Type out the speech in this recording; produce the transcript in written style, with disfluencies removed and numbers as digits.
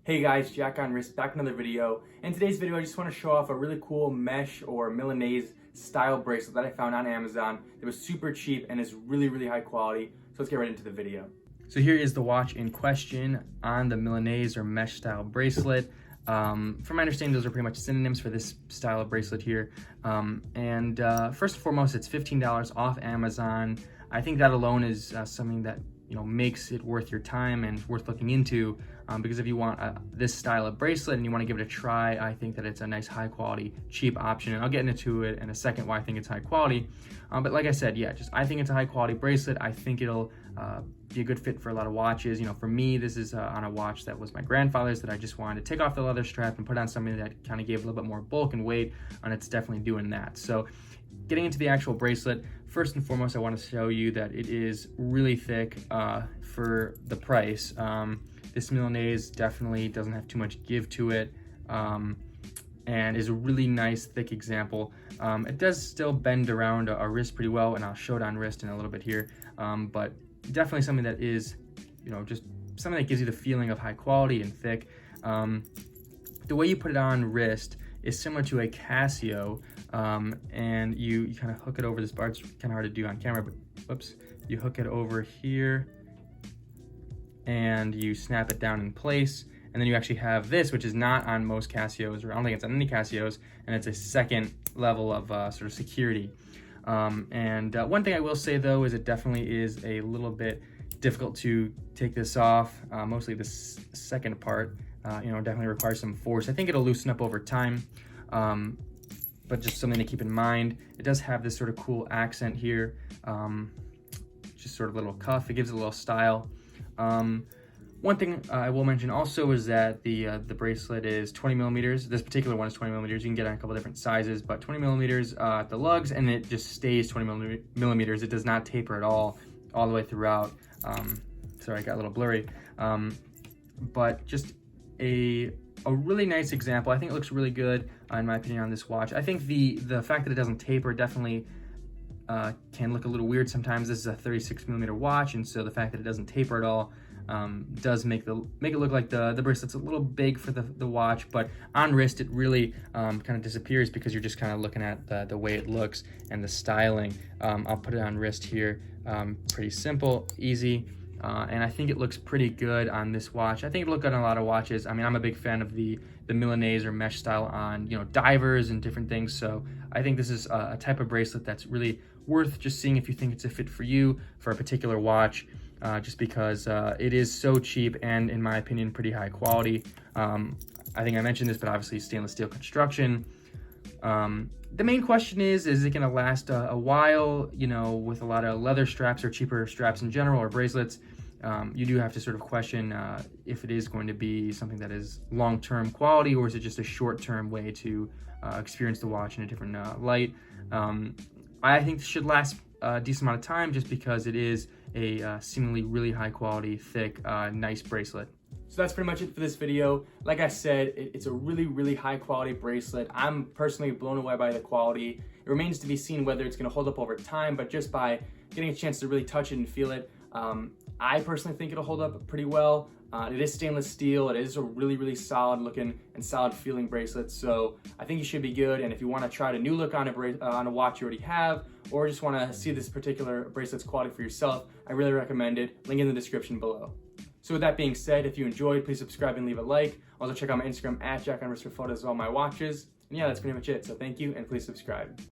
Hey guys, Jack on Wrist back with another video. In today's video, I just want to show off a really cool mesh or Milanese style bracelet that I found on Amazon. It was super cheap and is really high quality. So let's get right into the video. So here is the watch in question on the Milanese or mesh style bracelet. From my understanding, those are pretty much synonyms for this style of bracelet here. First and foremost, it's $15 off Amazon. I think that alone is something that makes it worth your time and worth looking into, because if you want this style of bracelet and you want to give it a try, I think that it's a nice high quality cheap option, and I'll get into it in a second why I think it's high quality. But like I said, I think it's a high quality bracelet. I think it'll be a good fit for a lot of watches. For me, this is on a watch that was my grandfather's that I just wanted to take off the leather strap and put on something that kind of gave a little bit more bulk and weight, and it's definitely doing that. So getting into the actual bracelet, first and foremost, I want to show you that it is really thick for the price. This Milanese definitely doesn't have too much give to it, and is a really nice thick example. It does still bend around a wrist pretty well, and I'll show it on wrist in a little bit here, but definitely something that is, just something that gives you the feeling of high quality and thick. The way you put it on wrist is similar to a Casio, and you kind of hook it over this bar. It's kind of hard to do on camera, but whoops, you hook it over here and you snap it down in place, and then you actually have this, which is not on most Casios, or I don't think it's on any Casios, and it's a second level of sort of security. One thing I will say though is it definitely is a little bit difficult to take this off, mostly this second part. Definitely requires some force. I think it'll loosen up over time, but just something to keep in mind. It does have this sort of cool accent here, just sort of little cuff. It gives it a little style. One thing I will mention also is that the bracelet is 20 millimeters. This particular one is 20 millimeters. You can get it in a couple different sizes, but 20 millimeters at the lugs, and it just stays 20 millimeters. It does not taper at all the way throughout. Sorry, I got a little blurry. But just a really nice example. I think it looks really good, in my opinion, on this watch. I think the fact that it doesn't taper definitely can look a little weird sometimes. This is a 36 millimeter watch, and so the fact that it doesn't taper at all does make it look like the bracelet's a little big for the watch, but on wrist it really kind of disappears because you're just kind of looking at the way it looks and the styling. I'll put it on wrist here. Pretty simple, easy. And I think it looks pretty good on this watch. I think it looked good on a lot of watches. I mean, I'm a big fan of the Milanese or mesh style on divers and different things. So I think this is a type of bracelet that's really worth just seeing if you think it's a fit for you for a particular watch, just because it is so cheap and, in my opinion, pretty high quality. I think I mentioned this, but obviously stainless steel construction. The main question is it going to last a while, with a lot of leather straps or cheaper straps in general, or bracelets? You do have to sort of question if it is going to be something that is long-term quality, or is it just a short-term way to experience the watch in a different light. I think this should last a decent amount of time, just because it is a seemingly really high-quality, thick, nice bracelet. So that's pretty much it for this video. Like I said, it's a really high quality bracelet. I'm personally blown away by the quality. It remains to be seen whether it's going to hold up over time, but just by getting a chance to really touch it and feel it, I personally think it'll hold up pretty well. It is stainless steel. It is a really solid looking and solid feeling bracelet, so I think you should be good. And if you want to try a new look on a watch you already have, or just want to see this particular bracelet's quality for yourself, I really recommend it. Link in the description below. So with that being said, if you enjoyed, please subscribe and leave a like. Also check out my Instagram @JackOnWrist for photos of all my watches. And yeah, that's pretty much it. So thank you, and please subscribe.